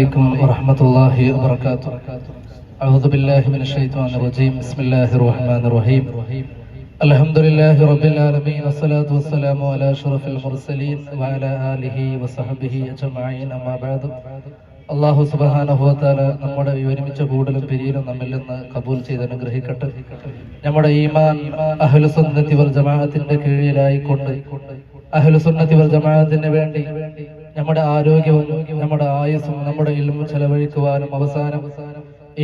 عليكم ورحمة الله وبركاته. أعوذ بالله من الشيطان الرجيم. بسم الله الرحمن الرحيم. الحمد لله رب العالمين والصلاة والسلام على أشرف المرسلين وعلى آله وصحبه أجمعين. أما بعد. അല്ലാഹു സുബ്ഹാനഹു വ തആല നമ്മുടെ ഒരുമിച്ച കൂടലും പിരിയലും നമ്മിൽ നിന്ന് കബൂൽ ചെയ്ത് അനുഗ്രഹിക്കട്ടെ. നമ്മുടെ ഈമാൻ അഹ്ലുസുന്നത്തി വൽ ജമാഅത്തിന്റെ കീഴിലായിക്കൊണ്ട് അഹ്ലുസുന്നത്തി വൽ ജമാഅത്തിന് വേണ്ടി നമ്മുടെ ആരോഗ്യവും നമ്മുടെ ആയുസ്സും നമ്മുടെ ഇൽമും ചെലവഴിക്കുവാനും അവസാനം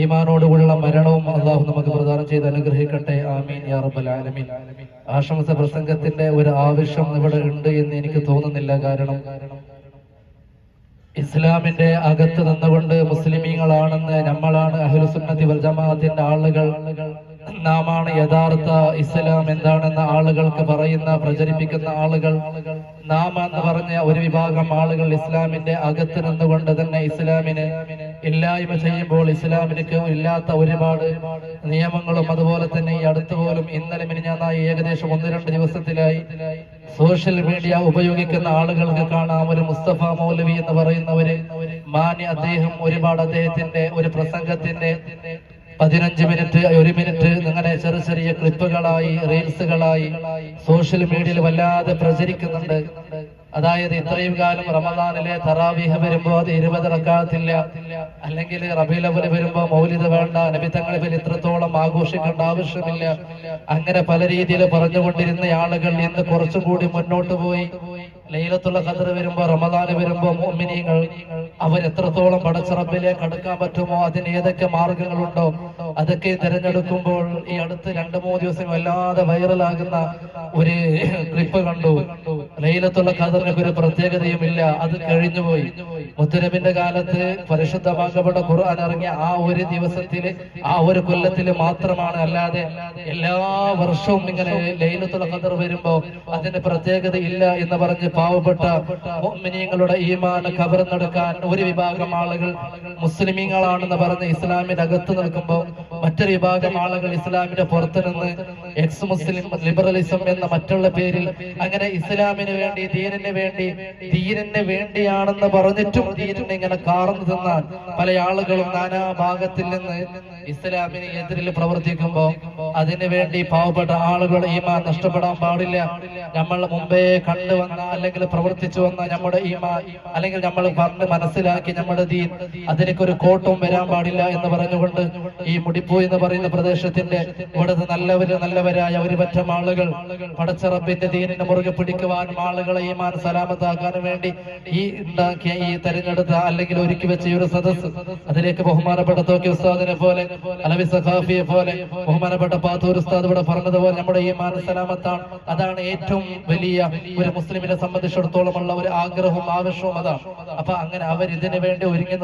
ഈമാനോടുള്ള മരണവും അല്ലാഹു നമുക്ക് പ്രദാനം ചെയ്ത് അനുഗ്രഹിക്കട്ടെ. ആമീൻ യാ റബ്ബൽ ആലമീൻ. ആശംസ പ്രസംഗത്തിന്റെ ഒരു ആവശ്യം ഇവിടെ ഉണ്ട് എന്ന് എനിക്ക് തോന്നുന്നില്ല. കാരണം ഇസ്ലാമിന്റെ അകത്ത് നിന്നുകൊണ്ട് മുസ്ലിമീങ്ങളാണെന്ന് നമ്മളാണ് അഹ്ലുസുന്നത്തി വൽ ജമാഅത്തിന്റെ ആളുകൾ, നാമാണ് യഥാർത്ഥ ഇസ്ലാം എന്താണെന്ന ആളുകൾക്ക് പറയുന്ന പ്രചരിപ്പിക്കുന്ന ആളുകൾ. നാം എന്ന് പറഞ്ഞ ഒരു വിഭാഗം ആളുകൾ ഇസ്ലാമിന്റെ അകത്ത് നിന്നുകൊണ്ട് തന്നെ ഇസ്ലാമിന് ഇല്ലായ്മ ചെയ്യുമ്പോൾ ഇസ്ലാമിലേക്ക് ഇല്ലാത്ത ഒരുപാട് നിയമങ്ങളും അതുപോലെ തന്നെ ഈ അടുത്ത് പോലും ഇന്നലെ മിനിഞ്ഞാന്നായി ഏകദേശം 1-2 ദിവസത്തിലായി സോഷ്യൽ മീഡിയ ഉപയോഗിക്കുന്ന ആളുകൾക്ക് കാണാം ഒരു മുസ്തഫ മൗലവി എന്ന് പറയുന്നവര് മാന്യ അദ്ദേഹം ഒരുപാട് അദ്ദേഹത്തിന്റെ ഒരു പ്രസംഗത്തിന്റെ 15 മിനിറ്റ് 1 മിനിറ്റ് അങ്ങനെ ചെറിയ ചെറിയ ക്ലിപ്പുകളായി റീൽസുകളായി സോഷ്യൽ മീഡിയയിൽ വല്ലാതെ പ്രചരിക്കുന്നുണ്ട്. അതായത് ഇത്രയും കാലം റമദാനിലെ തറാവീഹ് വരുമ്പോ അത് 20 റക്അത്തില്ല, അല്ലെങ്കിൽ റബീഉൽ അവ്വൽ വരുമ്പോ മൗലിദ് വേണ്ട, നബി തങ്ങളെ ഇത്രത്തോളം ആഘോഷിക്കേണ്ട ആവശ്യമില്ല, അങ്ങനെ പല രീതിയിൽ പറഞ്ഞുകൊണ്ടിരുന്ന ആളുകൾ ഇന്ന് കുറച്ചുകൂടി മുന്നോട്ട് പോയി. ലൈലത്തുൽ ഖദ്ർ വരുമ്പോ റമദാൻ വരുമ്പോ മുഅ്മിനീങ്ങൾ അവരെത്രത്തോളം പടച്ച റബ്ബിലേക്ക് അടുക്കാൻ പറ്റുമോ അതിന് ഏതൊക്കെ മാർഗങ്ങളുണ്ടോ അതൊക്കെ തിരഞ്ഞെടുക്കുമ്പോൾ ഈ അടുത്ത് 2-3 ദിവസം വല്ലാതെ വൈറലാകുന്ന ഒരു ക്ലിപ്പ് കണ്ടു. ലൈലത്തുൽ ഖദ്റിന് ഒരു പ്രത്യേകതയുമില്ല, അത് കഴിഞ്ഞുപോയി. മുത്തുനബിന്റെ കാലത്ത് പരിശുദ്ധമാക്കപ്പെട്ട ഖുർആൻ ഇറങ്ങിയ ആ ഒരു ദിവസത്തില് ആ ഒരു കൊല്ലത്തില് മാത്രമാണ്, അല്ലാതെ എല്ലാ വർഷവും ഇങ്ങനെ ലൈലത്തുൽ ഖദ്ർ വരുമ്പോ അതിന്റെ പ്രത്യേകത ഇല്ല എന്ന് പറഞ്ഞ് പാവപ്പെട്ട മുഅ്മിനീങ്ങളുടെ ഈമാൻ കവർന്നെടുക്കാൻ ഒരു വിഭാഗം ആളുകൾ മുസ്ലിമീങ്ങളാണെന്ന് പറഞ്ഞ് ഇസ്ലാമിന്റെ അകത്ത് നിൽക്കുമ്പോൾ മറ്റൊരു വിഭാഗം ആളുകൾ ഇസ്ലാമിന്റെ പുറത്ത് നിന്ന് എക്സ് മുസ്ലിം ലിബറലിസം എന്ന മറ്റുള്ള പേരിൽ അങ്ങനെ ഇസ്ലാമിന് വേണ്ടി ദീനിന് വേണ്ടിയാണെന്ന് പറഞ്ഞിട്ടും ദീനിനെ ഇങ്ങനെ കാർന്നു തിന്നാൻ പല ആളുകളും നാനാ ഭാഗത്തിൽ നിന്ന് ഇസ്ലാമിന് എതിരിൽ പ്രവർത്തിക്കുമ്പോ അതിനു വേണ്ടി പാവപ്പെട്ട ആളുകളുടെ ഈമാൻ നഷ്ടപ്പെടാൻ പാടില്ല. നമ്മൾ മുമ്പേ കണ്ടുവന്ന അല്ലെങ്കിൽ പ്രവർത്തിച്ചു വന്ന നമ്മുടെ ഈമാൻ അല്ലെങ്കിൽ നമ്മൾ പറഞ്ഞ് മനസ്സിലാക്കി നമ്മുടെ ദീൻ അതിലേക്ക് ഒരു കോട്ടവും വരാൻ പാടില്ല എന്ന് പറഞ്ഞുകൊണ്ട് ഈ മുടിപ്പൂ എന്ന് പറയുന്ന പ്രദേശത്തിന്റെ ഇവിടുത്തെ നല്ലവരായ ഒരു പറ്റം ആളുകൾ പടച്ച റബ്ബിന്റെ ദീനിനെ മുറുകെ പിടിക്കുവാനും ആളുകളെ ഈമാൻ സലാമത്താക്കാനും വേണ്ടി ഈ ഉണ്ടാക്കിയ ഈ തെരഞ്ഞെടുത്ത അല്ലെങ്കിൽ ഒരുക്കി വെച്ച ഒരു സദസ്, അതിലേക്ക് ബഹുമാനപ്പെട്ട തോക്കി ഉസ്താദിനെ പോലെ അലവി സഖാഫിയെ പോലെ ബഹുമാനപ്പെട്ട പാത്തൂർ ഉസ്താദ് ഇവിടെ പറഞ്ഞതുപോലെ നമ്മുടെ ഈമാൻ സലാമത്താണ്. അതാണ് ഏറ്റവും വലിയ ഒരു മുസ്ലിമിനെ സംബന്ധിച്ചിടത്തോളമുള്ള ഒരു ആഗ്രഹവും ആവശ്യവും അതാണ്. അപ്പൊ അങ്ങനെ അവർ ഇതിനു വേണ്ടി ഒരുങ്ങി